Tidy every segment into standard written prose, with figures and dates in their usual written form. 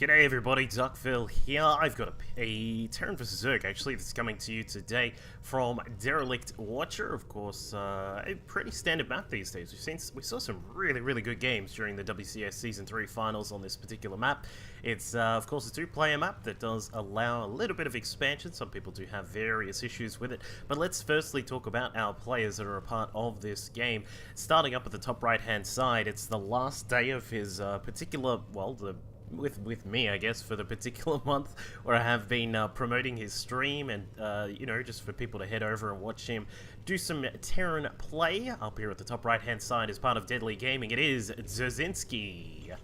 G'day everybody, Duckville here. I've got a Terran vs Zerg actually that's coming to you today from Derelict Watcher. Of course, a pretty standard map these days. We saw some really good games during the WCS Season 3 finals on this particular map. It's of course a two-player map that does allow a little bit of expansion. Some people do have various issues with it, but let's firstly talk about our players that are a part of this game. Starting up at the top right-hand side, it's the last day of his particular, well, with me, I guess, for the particular month where I have been promoting his stream and, you know, just for people to head over and watch him do some Terran play. Up here at the top right-hand side as part of Deadly Gaming, it is Dzerzhinsky.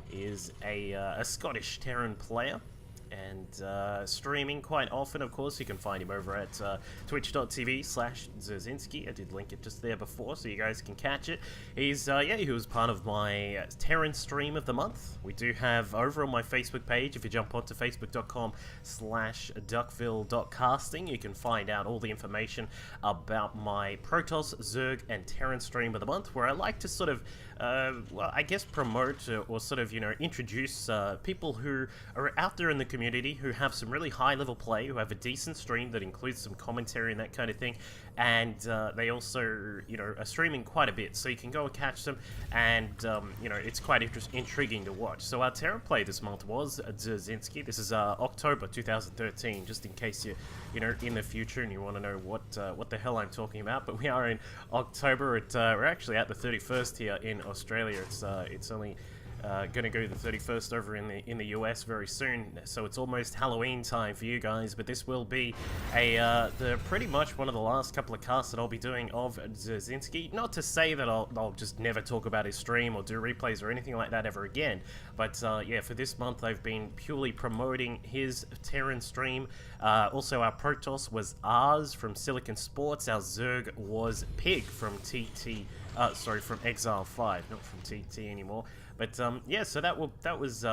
He is a Scottish Terran player and streaming quite often. Of course, you can find him over at twitch.tv/Dzerzhinsky. I did link it just there before, so you guys can catch it. He's, yeah, he was part of my Terran stream of the month. We do have over on my Facebook page, if you jump onto facebook.com/duckville.casting, you can find out all the information about my Protoss, Zerg, and Terran stream of the month, where I like to sort of, well, I guess promote or sort of, you know, introduce people who are out there in the community who have some really high-level play, who have a decent stream that includes some commentary and that kind of thing, and they also, you know, are streaming quite a bit, so you can go and catch them, and, you know, it's quite intriguing to watch. So our Terran play this month was Dzerzhinsky. This is October 2013, just in case you know, in the future and you want to know what the hell I'm talking about, but we are in October. We're actually at the 31st here in Australia. It's only gonna go the 31st over in the US very soon, so it's almost Halloween time for you guys. But this will be the pretty much one of the last couple of casts that I'll be doing of Dzerzhinsky. Not to say that I'll just never talk about his stream or do replays or anything like that ever again, but yeah, for this month I've been purely promoting his Terran stream. Also, our Protoss was ours from Silicon Sports. Our Zerg was Pig from sorry, from Exile 5, not from TT anymore. But yeah, so that was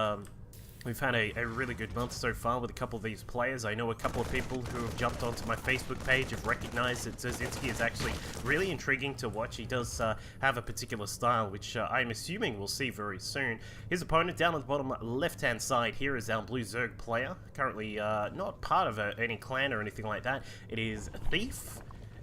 we've had a really good month so far with a couple of these players. I know a couple of people who have jumped onto my Facebook page have recognized that Dzerzhinsky is actually really intriguing to watch. He does have a particular style, which I'm assuming we'll see very soon. His opponent down at the bottom left-hand side here is our Blue Zerg player, currently not part of any clan or anything like that. It is Thief.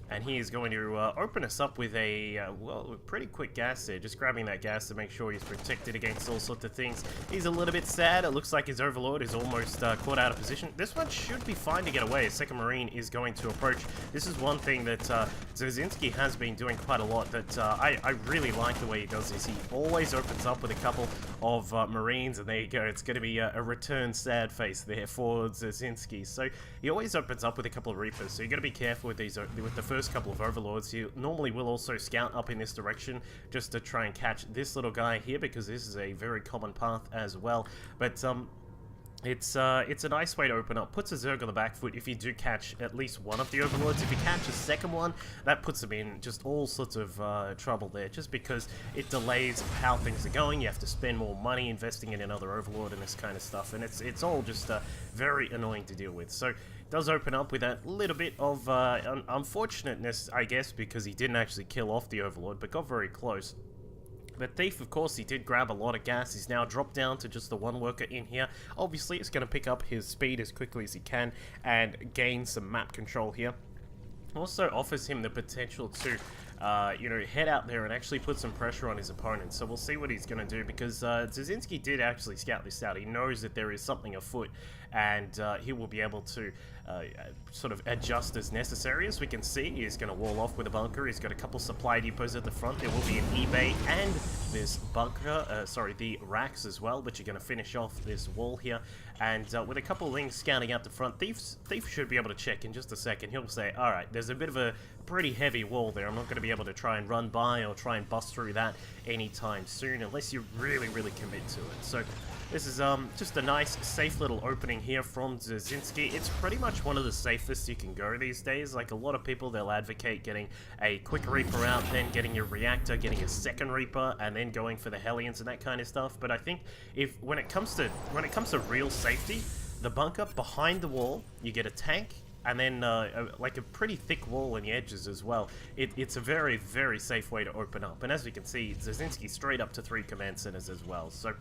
And he is going to open us up with a, well, a pretty quick gas there. Just grabbing that gas to make sure he's protected against all sorts of things. He's a little bit sad. It looks like his Overlord is almost caught out of position. This one should be fine to get away. A second Marine is going to approach. This is one thing that Dzerzhinsky has been doing quite a lot that I really like the way he does this. He always opens up with a couple of Marines, and there you go. It's going to be a return sad face there for Dzerzhinsky. So he always opens up with a couple of Reapers. So you got to be careful with these, with the first couple of Overlords. You normally will also scout up in this direction just to try and catch this little guy here, because this is a very common path as well. But it's a nice way to open up. Puts a Zerg on the back foot if you do catch at least one of the Overlords. If you catch a second one, that puts them in just all sorts of trouble there, just because it delays how things are going. You have to spend more money investing in another Overlord and this kind of stuff, and it's all just very annoying to deal with. So does open up with a little bit of unfortunateness, I guess, because he didn't actually kill off the Overlord, but got very close. But Thief, of course, he did grab a lot of gas. He's now dropped down to just the one worker in here. Obviously, it's going to pick up his speed as quickly as he can and gain some map control here. Also offers him the potential to, you know, head out there and actually put some pressure on his opponent. So we'll see what he's going to do, because Dzerzhinsky did actually scout this out. He knows that there is something afoot, and he will be able to sort of adjust as necessary. As we can see, he's going to wall off with a bunker. He's got a couple supply depots at the front. There will be an eBay and this bunker, sorry, the racks as well, but you're going to finish off this wall here. And with a couple of things scouting out the front, Thief should be able to check in just a second. He'll say, alright, there's a bit of a pretty heavy wall there. I'm not going to be able to try and run by or try and bust through that anytime soon, unless you really commit to it. So this is just a nice, safe little opening here from Dzerzhinsky. It's pretty much one of the safest you can go these days. Like, a lot of people, they'll advocate getting a quick Reaper out, then getting your Reactor, getting a second Reaper, and then going for the Hellions and that kind of stuff. But I think when it comes to real safety, the bunker behind the wall, you get a tank, and then like a pretty thick wall on the edges as well. It's a very safe way to open up. And as you can see, Dzerzhinsky straight up to 3 command centers as well. So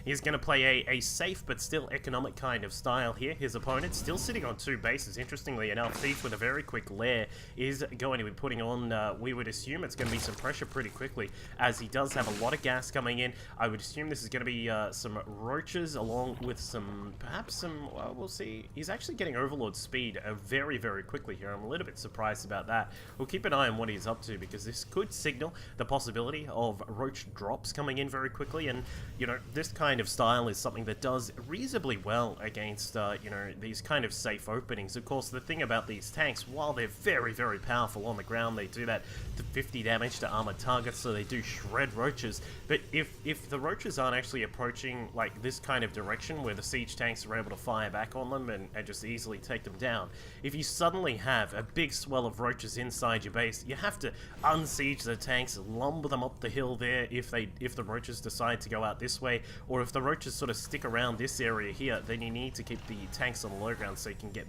He's going to play a safe but still economic kind of style here. His opponent still sitting on 2 bases. Interestingly enough, Thief with a very quick lair is going to be putting on, we would assume it's going to be some pressure pretty quickly, as he does have a lot of gas coming in. I would assume this is going to be some roaches along with some, perhaps some, well, we'll see. He's actually getting Overlord speed very, very quickly here. I'm a little bit surprised about that. We'll keep an eye on what he's up to, because this could signal the possibility of roach drops coming in very quickly, and, you know, this kind of style is something that does reasonably well against, you know, these kind of safe openings. Of course, the thing about these tanks, while they're very, very powerful on the ground, they do that to 50 damage to armored targets, so they do shred roaches. But if the roaches aren't actually approaching, like, this kind of direction where the siege tanks are able to fire back on them and just easily take them down, if you suddenly have a big swell of roaches inside your base, you have to unsiege the tanks, lumber them up the hill there if the roaches decide to go out this way, or if the roaches sort of stick around this area here, then you need to keep the tanks on the low ground so you can get,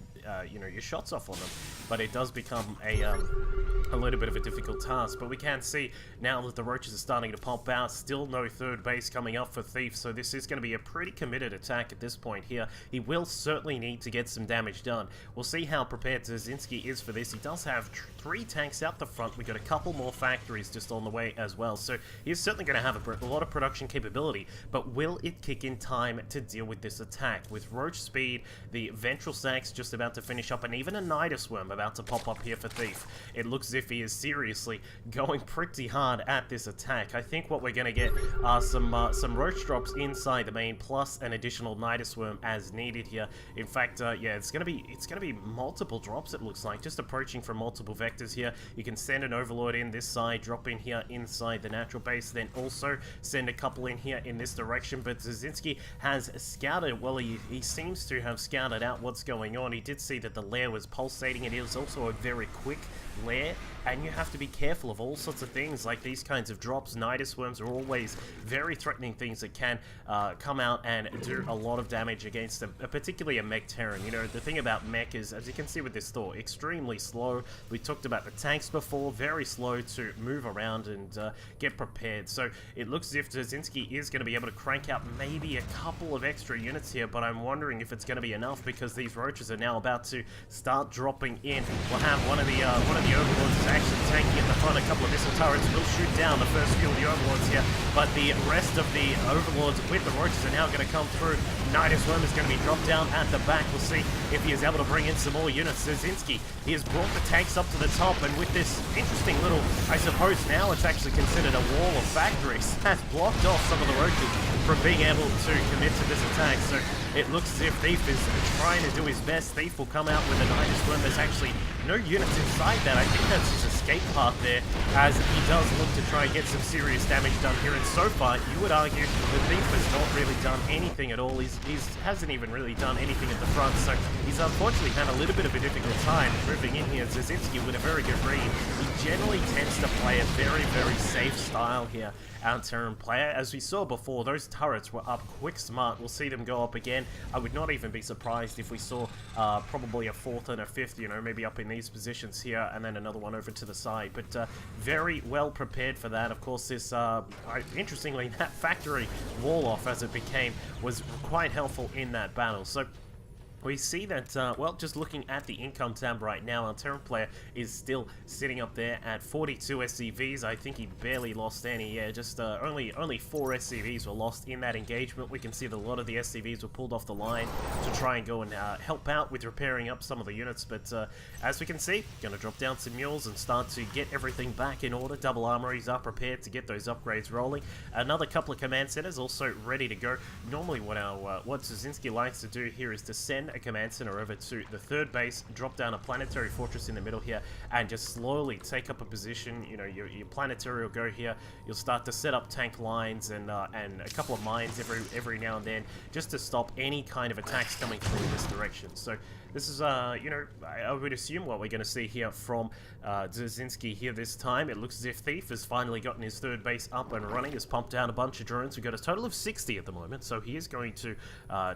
you know, your shots off on them. But it does become a little bit of a difficult task. But we can see now that the roaches are starting to pop out, still no 3rd base coming up for Thief, so this is going to be a pretty committed attack at this point here. He will certainly need to get some damage done. We'll see how prepared Dzerzhinsky is for this. He does have 3 tanks out the front. We got a couple more factories just on the way as well, so he's certainly going to have a lot of production capability, but will it kick in time to deal with this attack? With roach speed, the ventral sacks just about to finish up, and even a nidus worm about to pop up here for Thief, it looks as if he is seriously going pretty hard at this attack. I think what we're going to get are some roach drops inside the main, plus an additional nidus worm as needed here. In fact, yeah, it's going to be multiple drops, it looks like, just approaching from multiple vectors here. You can send an Overlord in this side, drop in here inside the natural base, then also send a couple in here in this direction. But Dzerzhinsky has scouted, well, he seems to have scouted out what's going on. He did see that the lair was pulsating. It is also a very quick lair, and you have to be careful of all sorts of things like these kinds of drops. Nidus worms are always very threatening things that can come out and do a lot of damage against particularly a mech Terran. You know, the thing about mech is, as you can see with this Thor, extremely slow. We talked about the tanks before, very slow to move around and get prepared. So it looks as if Dzerzhinsky is going to be able to crank out maybe a couple of extra units here, but I'm wondering if it's going to be enough, because these roaches are now about to start dropping in. We'll have one of the Overlords is actually tanking at the front. A couple of missile turrets will shoot down the first few of the Overlords here, but the rest of the Overlords with the roaches are now going to come through. Nidus worm is going to be dropped down at the back. We'll see if he is able to bring in some more units. Dzerzhinsky, he has brought the tanks up to the top, and with this interesting little, I suppose now it's actually considered a wall of factories, has blocked off some of the roaches from being able to commit to this attack. So it looks as if Thief is trying to do his best. Thief will come out with a Nidus worm. There's actually no units inside that. I think that's his escape path there, as he does look to try and get some serious damage done here. And so far, you would argue that Thief has not really done anything at all. He hasn't even really done anything at the front, so he's unfortunately had a little bit of a difficult time moving in here. Dzerzhinsky with a very good read. He generally tends to play a very, very safe style here. Our Terran player, as we saw before, those turrets were up quick smart. We'll see them go up again. I would not even be surprised if we saw probably a 4th and a 5th, you know, maybe up in these positions here, and then another one over to the side. But very well prepared for that. Of course, this, interestingly, that factory wall-off, as it became, was quite helpful in that battle. So we see that, well, just looking at the income tab right now, our Terran player is still sitting up there at 42 SCVs. I think he barely lost any. Yeah, just only 4 SCVs were lost in that engagement. We can see that a lot of the SCVs were pulled off the line to try and go and help out with repairing up some of the units. But as we can see, going to drop down some mules and start to get everything back in order. Double armories are prepared to get those upgrades rolling. Another couple of command centers also ready to go. Normally what Dzerzhinsky likes to do here is to send a command center over to the 3rd base, drop down a planetary fortress in the middle here, and just slowly take up a position. You know, your planetary will go here. You'll start to set up tank lines and a couple of mines every now and then, just to stop any kind of attacks coming through in this direction. So this is, you know, I would assume what we're going to see here from Dzerzhinsky here this time. It looks as if Thief has finally gotten his 3rd base up and running, has pumped down a bunch of drones. We've got a total of 60 at the moment, so he is going to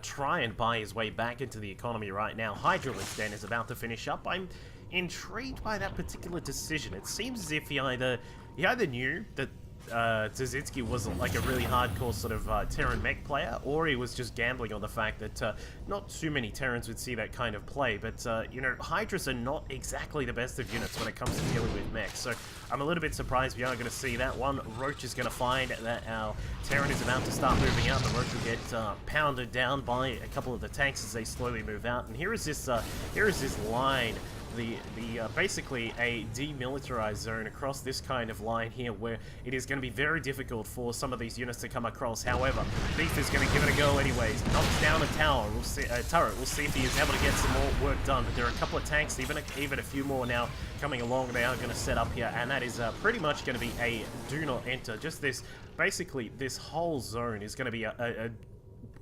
try and buy his way back into the economy right now. Hydralisk then is about to finish up. I'm intrigued by that particular decision. It seems as if he either knew that Dzerzhinsky was like a really hardcore sort of Terran mech player, or he was just gambling on the fact that not too many Terrans would see that kind of play. But, you know, Hydras are not exactly the best of units when it comes to dealing with mechs. So I'm a little bit surprised we aren't going to see that. One Roach is going to find that our Terran is about to start moving out. The Roach will get pounded down by a couple of the tanks as they slowly move out. And here is this line. Basically a demilitarized zone across this kind of line here, where it is going to be very difficult for some of these units to come across. However, Thief is going to give it a go anyways. Knocks down a tower. We'll see turret. We'll see if he is able to get some more work done. But there are a couple of tanks, even a few more now coming along. They are going to set up here, and that is pretty much going to be a do not enter. Just this, basically, this whole zone is going to be a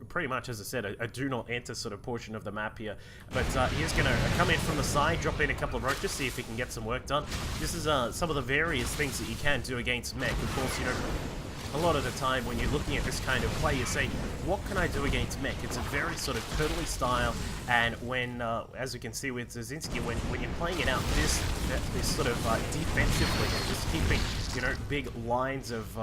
pretty much, as I said, a do not enter sort of portion of the map here. But he's going to come in from the side, drop in a couple of roaches, see if he can get some work done. This is some of the various things that you can do against mech. Of course, you know, a lot of the time when you're looking at this kind of play, you say, what can I do against mech? It's a very sort of turtley style, and when, as you can see with Dzerzhinsky, when you're playing it out this sort of defensively, and just keeping, you know, big lines of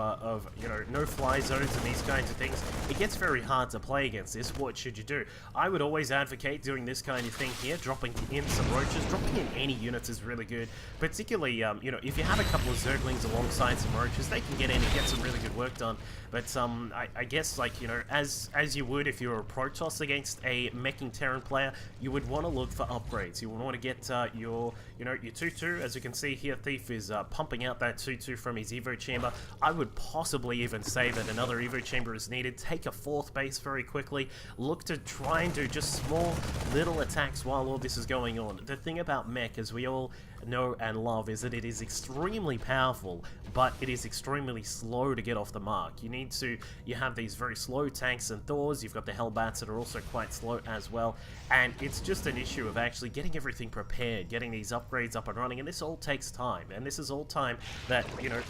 you know, no-fly zones and these kinds of things, it gets very hard to play against this. What should you do? I would always advocate doing this kind of thing here, dropping in some roaches. Dropping in any units is really good, particularly, you know, if you have a couple of zerglings alongside some roaches, they can get in and get some really good work done. But I guess, like, you know, as you would if you're a Protoss against a meching Terran player, you would want to look for upgrades. You would want to get your 2-2. As you can see here, Thief is pumping out that 2-2 from his Evo chamber. I would possibly even say that another Evo chamber is needed. Take a 4th base very quickly. Look to try and do just small little attacks while all this is going on. The thing about mech, as we all know and love, is that it is extremely powerful, but it is extremely slow to get off the mark. You have these very slow tanks and Thors, you've got the Hellbats that are also quite slow as well, and it's just an issue of actually getting everything prepared, getting these upgrades up and running, and this all takes time, and this is all time that, you know,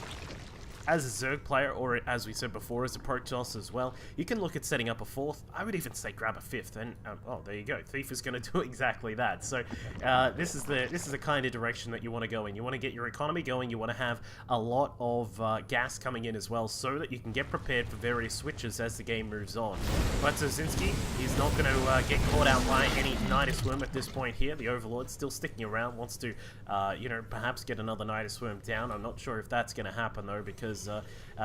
as a Zerg player, or as we said before, as a Protoss as well, you can look at setting up a 4th. I would even say grab a 5th, and oh, there you go. Thief is going to do exactly that. So this is the kind of direction that you want to go in. You want to get your economy going. You want to have a lot of gas coming in as well, so that you can get prepared for various switches as the game moves on. But Dzerzhinsky, he's not going to get caught out by any Nidus Worm at this point here. The Overlord's still sticking around, wants to, you know, perhaps get another Nidus Worm down. I'm not sure if that's going to happen though, because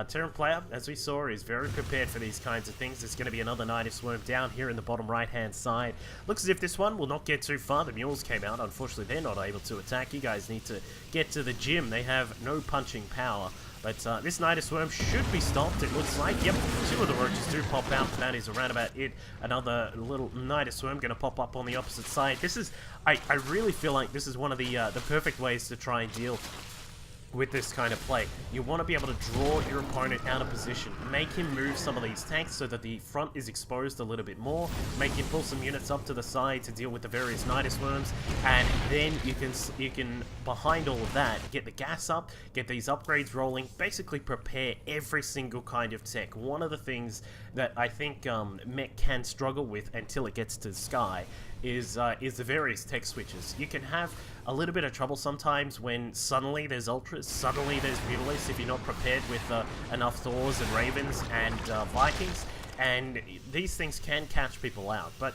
Terran player, as we saw, is very prepared for these kinds of things. There's going to be another Nidus Worm down here in the bottom right-hand side. Looks as if this one will not get too far. The Mules came out. Unfortunately, they're not able to attack. You guys need to get to the gym. They have no punching power. But this Nidus Worm should be stopped, it looks like. Yep, 2 of the roaches do pop out. That is around about it. Another little Nidus Worm going to pop up on the opposite side. This is, I really feel like this is one of the perfect ways to try and deal with this kind of play. You want to be able to draw your opponent out of position, make him move some of these tanks so that the front is exposed a little bit more, make him pull some units up to the side to deal with the various Nidus Worms, and then you can behind all of that, get the gas up, get these upgrades rolling, basically prepare every single kind of tech. One of the things that I think mech can struggle with until it gets to Sky is the various tech switches. You can have a little bit of trouble sometimes when suddenly there's Ultras, suddenly there's Mutalisks if you're not prepared with enough Thors and Ravens and Vikings, and these things can catch people out. But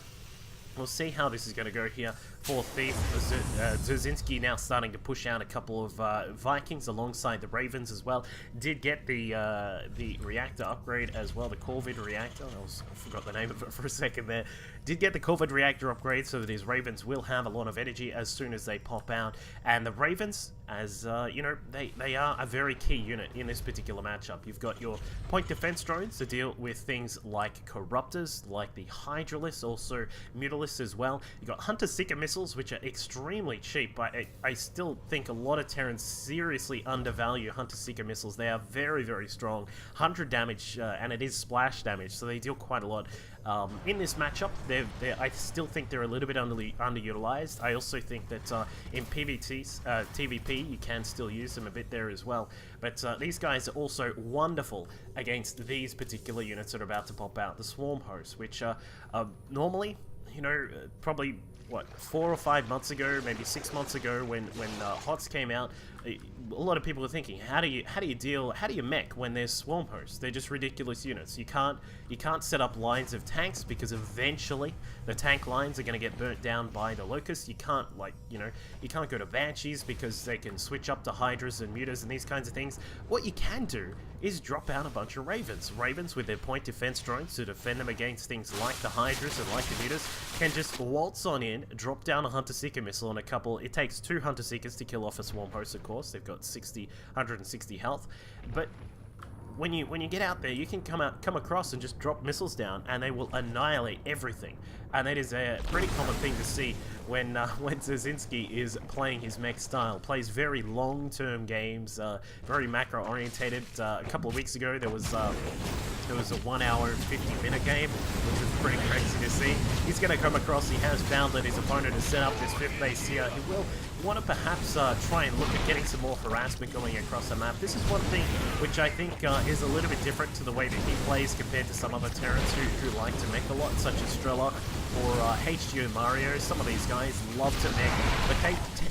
we'll see how this is going to go here for Thief. Dzerzhinsky now starting to push out a couple of Vikings alongside the Ravens as well. Did get the reactor upgrade as well, the Corvid reactor. I forgot the name of it for a second there. Did get the Corvid reactor upgrade so that his Ravens will have a lot of energy as soon as they pop out. And the Ravens, as you know, they are a very key unit in this particular matchup. You've got your point defense drones to deal with things like Corruptors, like the Hydralisks, also Mutalisks as well. You've got Hunter-Seeker missiles, which are extremely cheap, but I still think a lot of Terrans seriously undervalue Hunter-Seeker missiles. They are very, very strong. 100 damage, and it is splash damage, so they deal quite a lot. In this matchup, I still think they're a little bit underutilized. I also think that in TvP, you can still use them a bit there as well. But these guys are also wonderful against these particular units that are about to pop out. The Swarm Hosts, which normally, you know, probably, what, 4 or 5 months ago, maybe 6 months ago, when HOTS came out, a lot of people are thinking, how do you mech when there's swarm hosts? They're just ridiculous units. You can't set up lines of tanks because eventually the tank lines are going to get burnt down by the locusts. You can't you can't go to banshees because they can switch up to hydras and mutas and these kinds of things. What you can do is drop out a bunch of ravens. Ravens with their point defense drones to defend them against things like the hydras and like the mutas can just waltz on in, drop down a hunter seeker missile on a couple. It takes 2 hunter seekers to kill off a swarm host, of course. They've got 160 health, but when you get out there, you can come across and just drop missiles down, and they will annihilate everything. And that is a pretty common thing to see when Dzerzhinsky is playing his mech style. Plays very long-term games, very macro-orientated. A couple of weeks ago, there was a 1 hour and 50-minute game, which was pretty crazy to see. He's going to come across. He has found that his opponent has set up this 5th base here. He will want to perhaps try and look at getting some more harassment going across the map. This is one thing which I think is a little bit different to the way that he plays compared to some other Terrans who like to mech a lot, such as Strela or HGO Mario. Some of these guys love to mech, but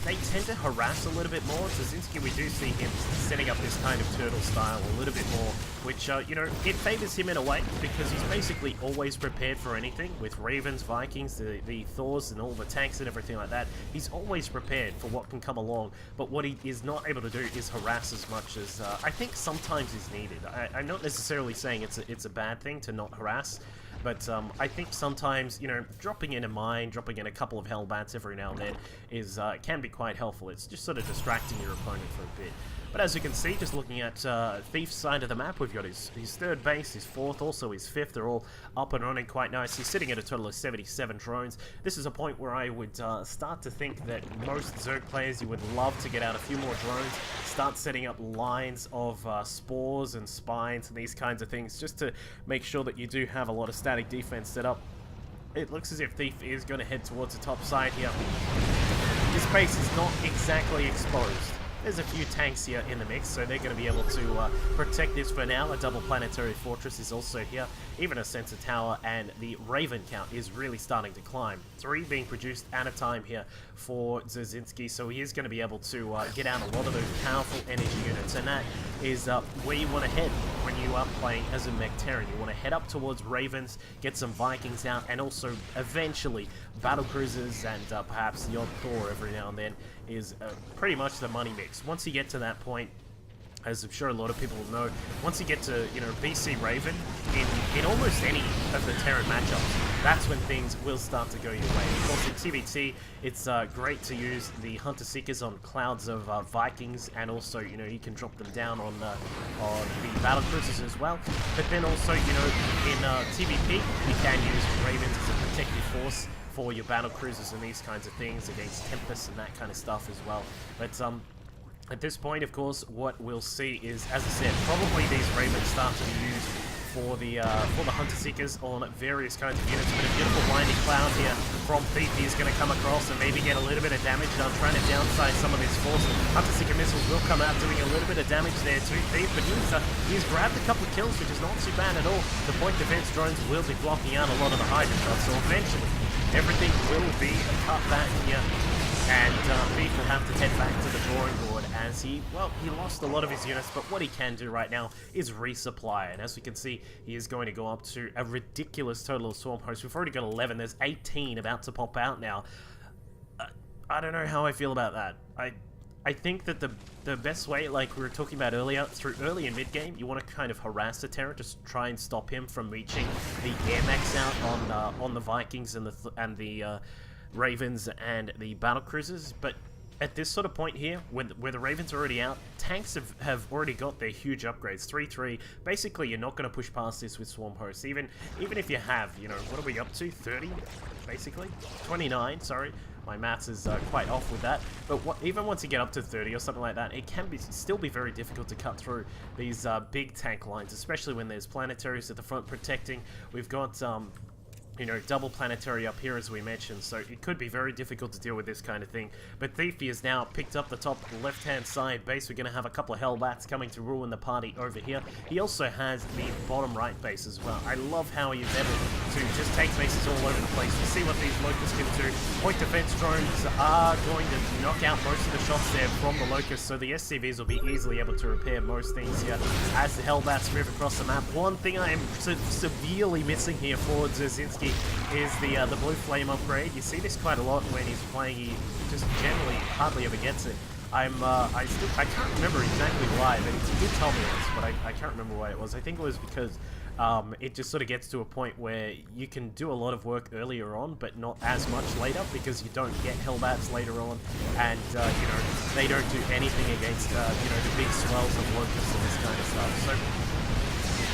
they tend to harass a little bit more. Dzerzhinsky, we do see him setting up this kind of turtle style a little bit more, which, it favors him in a way, because he's basically always prepared for anything. With Ravens, Vikings, the Thors, and all the tanks and everything like that, he's always prepared for what can come along, but what he is not able to do is harass as much as I think sometimes is needed. I'm not necessarily saying it's a bad thing to not harass, but I think sometimes, dropping in a mine, dropping in a couple of Hellbats every now and then is can be quite helpful. It's just sort of distracting your opponent for a bit. But as you can see, just looking at Thief's side of the map, we've got his 3rd base, his 4th, also his 5th. They're all up and running quite nice. He's sitting at a total of 77 drones. This is a point where I would start to think that most Zerg players, you would love to get out a few more drones, start setting up lines of spores and spines and these kinds of things, just to make sure that you do have a lot of static defense set up. It looks as if Thief is going to head towards the top side here. This base is not exactly exposed. There's a few tanks here in the mix, so they're going to be able to protect this for now. A double planetary fortress is also here, even a sensor tower, and the Raven count is really starting to climb. 3 being produced at a time here for Dzerzhinsky, so he is going to be able to get out a lot of those powerful energy units, and that is where you want to head when you are playing as a mech Terran. You want to head up towards Ravens, get some Vikings out, and also eventually battle cruisers and perhaps the odd Thor every now and then is pretty much the money mix. Once you get to that point, as I'm sure a lot of people will know, once you get to, BC Raven, in almost any of the Terran matchups, that's when things will start to go your way. Of course, in TvZ, it's great to use the Hunter Seekers on clouds of Vikings, and also, you can drop them down on the battle cruisers as well. But then also, in TvP, you can use Ravens as a protective force for your battle cruisers and these kinds of things against Tempest and that kind of stuff as well. But at this point, of course, what we'll see is, as I said, probably these Ravens start to be used for the Hunter Seekers on various kinds of units. But a beautiful winding cloud here from Thief is going to come across and maybe get a little bit of damage done, trying to downsize some of his force. Hunter Seeker missiles will come out doing a little bit of damage there to Thief, but he's grabbed a couple of kills, which is not too bad at all. The point defense drones will be blocking out a lot of the Hydra shots, so eventually everything will be cut back here, and Thief will have to head back to the drawing board as he lost a lot of his units, but what he can do right now is resupply, and as we can see, he is going to go up to a ridiculous total of swarm hosts. We've already got 11, there's 18 about to pop out now. I don't know how I feel about that. I think that the best way, like we were talking about earlier, through early and mid game, you want to kind of harass the Terran, just try and stop him from reaching the air max out on the Vikings and the Ravens and the battle cruisers. But at this sort of point here, where the Ravens are already out, tanks have already got their huge upgrades. 3-3. Basically, you're not going to push past this with swarm hosts. Even if you have, what are we up to? 30, basically, 29. Sorry. My maths is quite off with that, but even once you get up to 30 or something like that, it can still be very difficult to cut through these big tank lines, especially when there's planetaries at the front protecting. We've got double planetary up here, as we mentioned, so it could be very difficult to deal with this kind of thing. But Thiefy has now picked up the top left-hand side base. We're going to have a couple of Hellbats coming to ruin the party over here. He also has the bottom right base as well. I love how he is able to just take bases all over the place. We'll see what these Locusts can do. Point defense drones are going to knock out most of the shots there from the Locusts, so the SCVs will be easily able to repair most things here as the Hellbats move across the map. One thing I am severely missing here for Dzerzhinsky is the Blue Flame upgrade. You see this quite a lot when he's playing. He just generally hardly ever gets it. I can't remember exactly why, but he did tell me this, but I can't remember why it was. I think it was because it just sort of gets to a point where you can do a lot of work earlier on, but not as much later, because you don't get Hellbats later on, and you know, they don't do anything against you know, the big swells of Locusts and this kind of stuff. So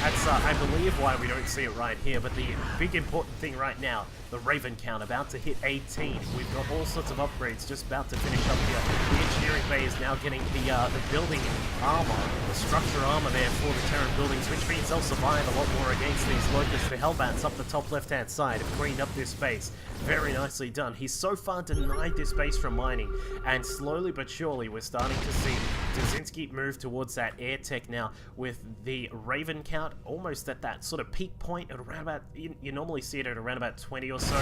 that's, I believe, why we don't see it right here. But the big important thing right now, the Raven count about to hit 18. We've got all sorts of upgrades just about to finish up here. The engineering bay is now getting the building armor, the structure armor there for the Terran buildings, which means they'll survive a lot more against these Locusts. The Hellbats up the top left-hand side have cleaned up this base. Very nicely done. He's so far denied this base from mining, and slowly but surely we're starting to see Dzerzhinsky move towards that air tech now, with the Raven count almost at that sort of peak point at around about, you normally see it at around about 20 or so,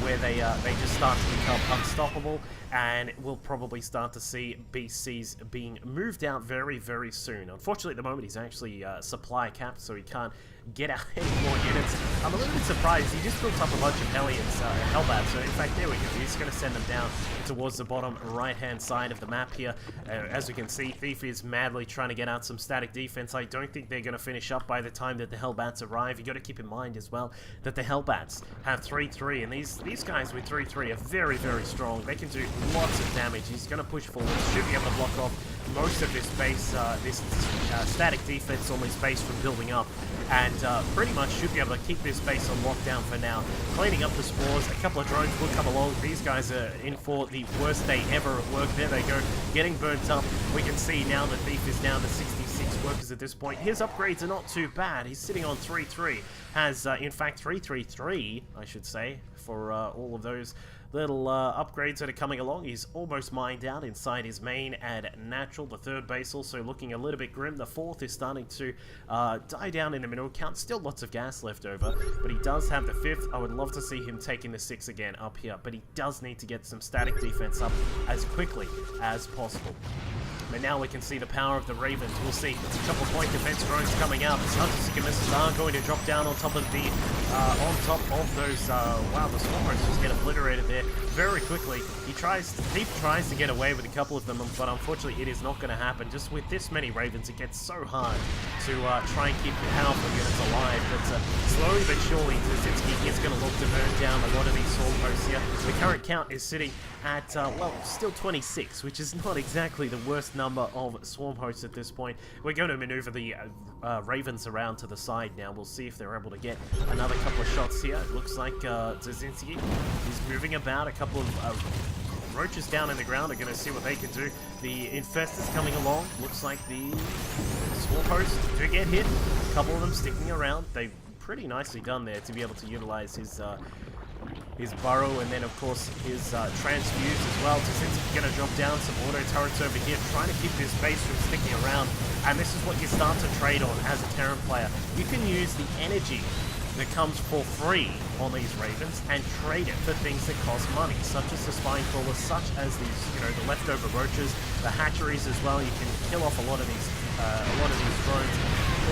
where they just start to become unstoppable, and we'll probably start to see BCs being moved out very, very soon. Unfortunately, at the moment, he's actually supply capped, so he can't get out any more units. I'm a little bit surprised. He just built up a bunch of Hellions, Hellbats, so in fact, there we go. He's going to send them down towards the bottom right-hand side of the map here. As we can see, Thief is madly trying to get out some static defense. I don't think they're going to finish up by the time that the Hellbats arrive. You got to keep in mind as well that the Hellbats have 3-3, and these guys with 3-3 are very, very strong. They can do lots of damage. He's going to push forward, should be able to block off most of this base, this static defense on this base from building up, and pretty much should be able to keep this base on lockdown for now. Cleaning up the spores, a couple of drones will come along. These guys are in for the worst day ever at work. There they go, getting burnt up. We can see now that Thief is down to 66 workers at this point. His upgrades are not too bad. He's sitting on 3-3, has in fact 3-3-3, I should say, for all of those little upgrades that are coming along. He's almost mined out inside his main and natural. The third base also looking a little bit grim. The fourth is starting to die down in the mineral count. Still lots of gas left over, but he does have the fifth. I would love to see him taking the six again up here, but he does need to get some static defense up as quickly as possible. But now we can see the power of the Ravens. We'll see. It's a couple of point defense drones coming out. The Hunter-Seeker missiles are going to drop down on top of the, those, wow, the Swarmers just get obliterated there very quickly. Thief tries to get away with a couple of them, but unfortunately it is not going to happen. Just with this many Ravens, it gets so hard to try and keep the powerful units alive. But slowly but surely, Dzerzhinsky is going to look to burn down a lot of these swarm hosts here. The current count is sitting at, well, still 26, which is not exactly the worst number of swarm hosts at this point. We're going to maneuver the Ravens around to the side now. We'll see if they're able to get another couple of shots here. It looks like Dzerzhinsky is moving about. A couple of roaches down in the ground are going to see what they can do. The Infestors coming along. Looks like the swarm hosts do get hit. A couple of them sticking around. They've pretty nicely done there to be able to utilize his burrow, and then of course his transfuse as well. Dzerzhinsky's going to drop down some auto turrets over here, trying to keep this base from sticking around, and this is what you start to trade on as a Terran player. You can use the energy that comes for free on these Ravens and trade it for things that cost money, such as the Spine Crawlers, such as these, you know, the leftover roaches, the hatcheries as well. You can kill off a lot of these drones.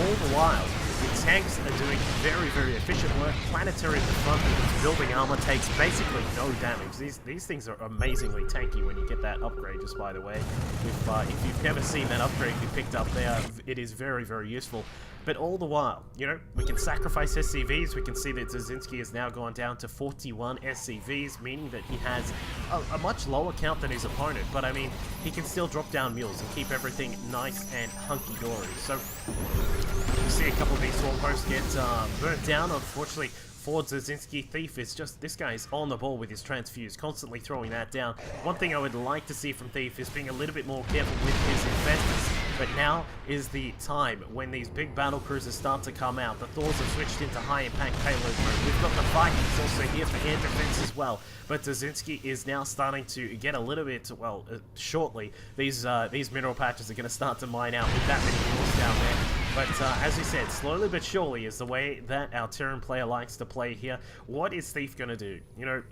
All the while, the tanks are doing very, very efficient work. Planetary at the front with its building armor takes basically no damage. These things are amazingly tanky when you get that upgrade, just by the way. If you've never seen that upgrade be picked up there, it is very, very useful. But all the while, you know, we can sacrifice SCVs. We can see that Dzerzhinsky has now gone down to 41 SCVs, meaning that he has a much lower count than his opponent. But I mean, he can still drop down mules and keep everything nice and hunky-dory. So you see a couple of these swarm posts get burnt down, unfortunately. For Dzerzhinsky, Thief is just, this guy is on the ball with his transfuse, constantly throwing that down. One thing I would like to see from Thief is being a little bit more careful with his Infestors. But now is the time when these big battle cruisers start to come out. The Thors have switched into high impact payload mode. We've got the Vikings also here for air defense as well. But Dzerzhinsky is now starting to get a little bit, well, shortly, these mineral patches are going to start to mine out with that many mules down there. But as we said, slowly but surely is the way that our Terran player likes to play here. What is Thief going to do? You know,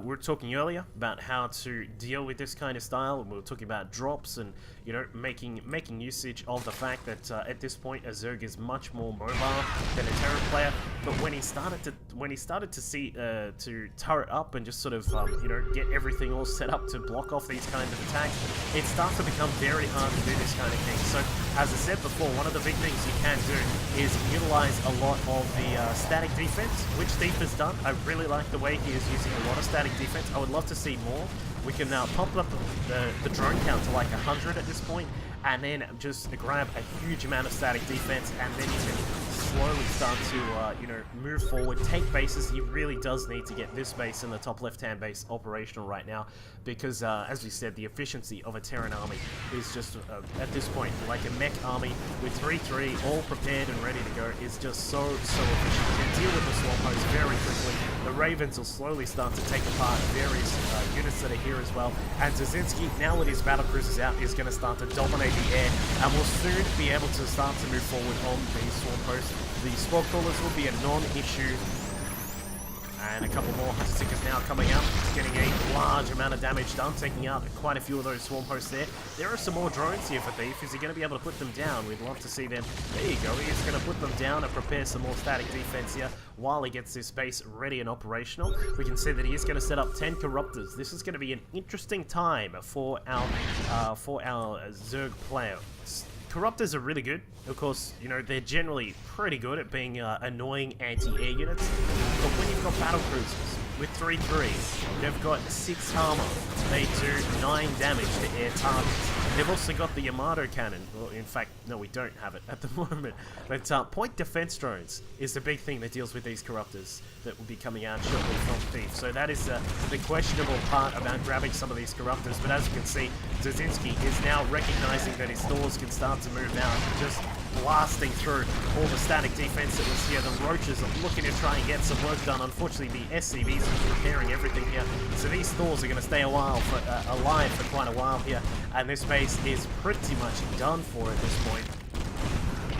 we were talking earlier about how to deal with this kind of style, and we were talking about drops and, you know, making usage of the fact that at this point a Zerg is much more mobile than a Terran player. But when he started to see to turret up and just sort of you know, get everything all set up to block off these kinds of attacks, it starts to become very hard to do this kind of thing. So as I said before, one of the big things you can do is utilize a lot of the static defense, which Thief has done. I really like the way he is using a lot of static defense. I would love to see more. We can now pump up the drone count to like 100 at this point, and then just grab a huge amount of static defense, and then you can slowly start to, you know, move forward, take bases. He really does need to get this base and the top left-hand base operational right now, because, as we said, the efficiency of a Terran army is just, at this point, like a mech army with 3-3, all prepared and ready to go, is just so efficient. You can deal with the Swarm Host very quickly. The Ravens will slowly start to take apart various units that are here as well, and Dzerzhinsky, now with his battle cruisers out, is going to start to dominate the air, and will soon be able to start to move forward on the Swarm Host. The Spore Crawlers will be a non-issue. And a couple more Hunter Seekers now coming out, getting a large amount of damage done, taking out quite a few of those Swarm Hosts there. There are some more drones here for Thief. Is he going to be able to put them down? We'd love to see them. There you go. He's going to put them down and prepare some more static defense here while he gets this base ready and operational. We can see that he is going to set up 10 Corruptors. This is going to be an interesting time for our Zerg player. Corruptors are really good. Of course, you know, they're generally pretty good at being annoying anti-air units. But when you've got battle cruisers with 3-3, they've got 6 armor. They do 9 damage to air targets. They've also got the Yamato cannon. Well, in fact, no, we don't have it at the moment. But point defense drones is the big thing that deals with these Corruptors that will be coming out shortly from Thief. So that is the questionable part about grabbing some of these Corruptors. But as you can see, Dzerzhinsky is now recognizing that his Thors can start to move now, just blasting through all the static defense that was here. The Roaches are looking to try and get some work done. Unfortunately, the SCVs are repairing everything here. So these Thors are going to stay alive for quite a while here. And this base is pretty much done for at this point.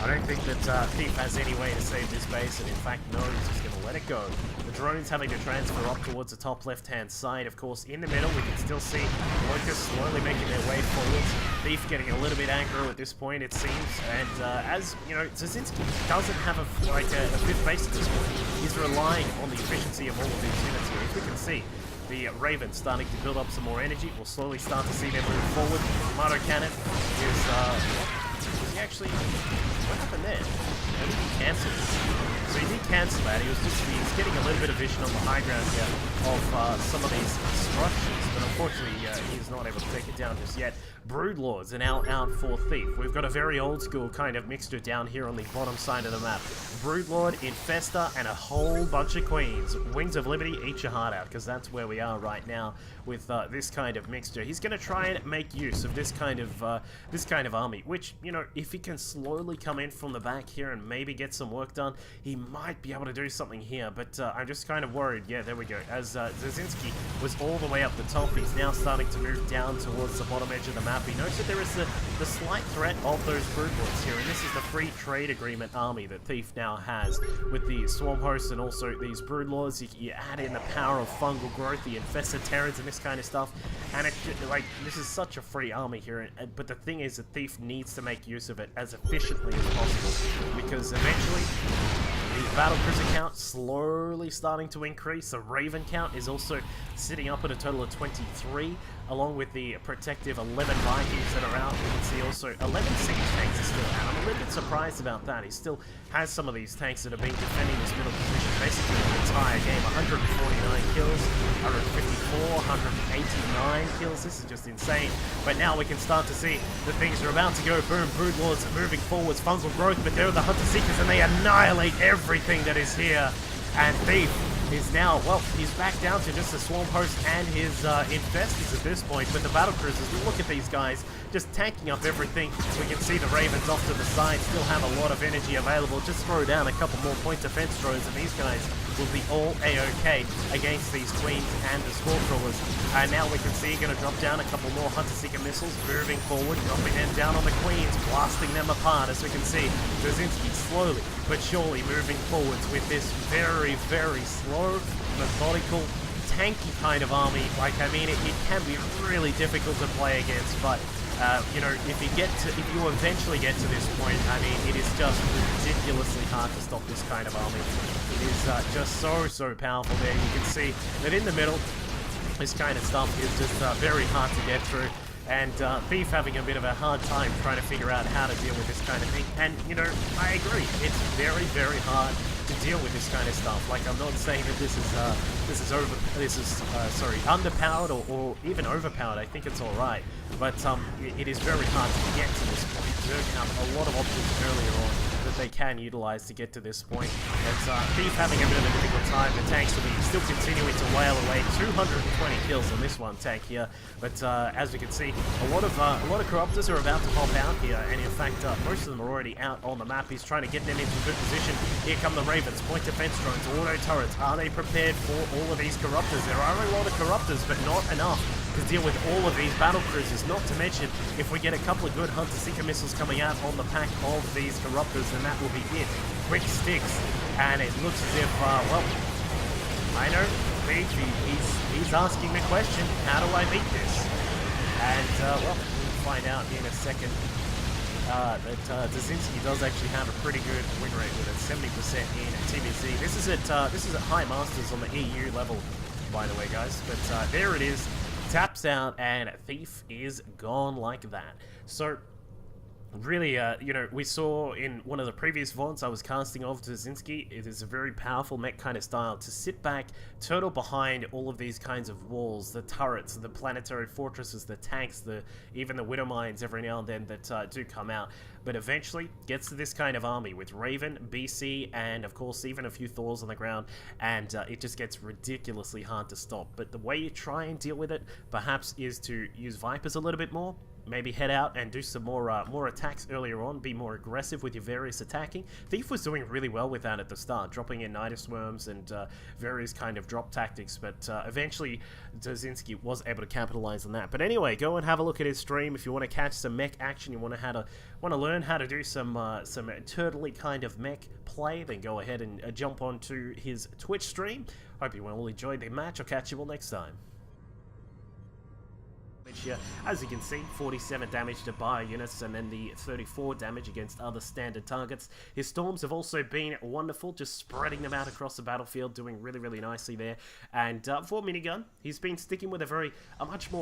I don't think that Thief has any way to save this base, and in fact, no, he's just going to let it go. The drone's having to transfer up towards the top left-hand side. Of course, in the middle, we can still see Locusts slowly making their way forwards. Thief getting a little bit aggro at this point, it seems. And as, you know, Dzerzhinsky doesn't have a fifth base at this point. He's relying on the efficiency of all of these units here. As we can see, the Raven starting to build up some more energy. We'll slowly start to see them move forward. Yamato cannon is, was he actually, what happened there? I think he cancelled it. So he did cancel that. He's getting a little bit of vision on the high ground here of some of these structures, but unfortunately he's not able to take it down just yet. Broodlords are now out for Thief. We've got a very old school kind of mixture down here on the bottom side of the map. Broodlord, Infestor, and a whole bunch of Queens. Wings of Liberty, eat your heart out, because that's where we are right now with this kind of mixture. He's going to try and make use of this kind of army, which, you know, if he can slowly come in from the back here and maybe get some work done, he might be able to do something here. But I'm just kind of worried. Yeah, there we go. As Dzerzhinsky was all the way up the top, he's now starting to move down towards the bottom edge of the map. He knows that there is the slight threat of those Broodlords here, and this is the free trade agreement army that Thief now has with the Swarm Hosts and also these Broodlords. You add in the power of fungal growth, the Infested Terrans and this kind of stuff, and this is such a free army here. But the thing is that Thief needs to make use of it as efficiently as possible, because eventually the battle cruiser count slowly starting to increase. The Raven count is also sitting up at a total of 23, along with the protective 11 Vikings that are out. We can see also 11 siege tanks are still out. I'm a little bit surprised about that. He still has some of these tanks that have been defending this middle position basically the entire game. 149 kills, 154, 189 kills. This is just insane. But now we can start to see that things are about to go boom. Broodlords are moving forwards, fungal growth, but they're the Hunter Seekers and they annihilate everything that is here. And Thief is now, well, he's back down to just a Swarm Host and his Infestors at this point, but the Battle Cruisers, look at these guys, just tanking up everything. We can see the Ravens off to the side, still have a lot of energy available. Just throw down a couple more point defense drones and these guys will be all A-OK against these Queens and the Spore Crawlers. And now we can see going to drop down a couple more Hunter Seeker missiles, moving forward, dropping them down on the Queens, blasting them apart. As we can see, Dzerzhinsky slowly but surely moving forwards with this very, very slow, methodical, tanky kind of army. Like, I mean, it can be really difficult to play against, but you know, if you eventually get to this point, I mean, it is just ridiculously hard to stop this kind of army. It is just so powerful there. You can see that in the middle, this kind of stuff is just very hard to get through. And Thief having a bit of a hard time trying to figure out how to deal with this kind of thing. And, you know, I agree. It's very, very hard to deal with this kind of stuff. Like, I'm not saying that this is underpowered or even overpowered. I think it's alright. But it is very hard to get to this point. Zerg have a lot of options earlier on that they can utilize to get to this point. And Thief having a bit of a difficult time. The tanks will be still continuing to wail away. 220 kills on this one tank here. But as you can see, a lot of Corruptors are about to pop out here, and in fact, most of them are already out on the map. He's trying to get them into good position. Here come the Ravens, point defense drones, auto turrets. Are they prepared for all of these Corruptors? There are a lot of Corruptors, but not enough to deal with all of these battle cruisers. Not to mention, if we get a couple of good Hunter Seeker missiles coming out on the pack of these Corruptors, then that will be it. Quick sticks, and it looks as if, well, I know, he's asking the question, how do I beat this? And, well, we'll find out in a second that Dzerzhinsky does actually have a pretty good win rate with it, 70% in TvZ. This is at High Masters on the EU level, by the way, guys. But there it is, taps out, and Thief is gone like that. So, really, you know, we saw in one of the previous VODs I was casting of Dzerzhinsky, it is a very powerful mech kind of style to sit back, turtle behind all of these kinds of walls, the turrets, the planetary fortresses, the tanks, even the Widow Mines every now and then that do come out, but eventually gets to this kind of army with Raven, BC, and of course even a few Thors on the ground, and it just gets ridiculously hard to stop. But the way you try and deal with it, perhaps, is to use Vipers a little bit more. Maybe head out and do some more attacks earlier on, be more aggressive with your various attacking. Thief was doing really well with that at the start, dropping in Nidus Worms and various kind of drop tactics, but eventually Dzerzhinsky was able to capitalize on that. But anyway, go and have a look at his stream if you want to catch some mech action, you want to learn how to do some turtley kind of mech play, then go ahead and jump onto his Twitch stream. Hope you all enjoyed the match. I'll catch you all next time. Here. As you can see, 47 damage to bio units and then the 34 damage against other standard targets. His storms have also been wonderful, just spreading them out across the battlefield, doing really nicely there. And for minigun, he's been sticking with a much more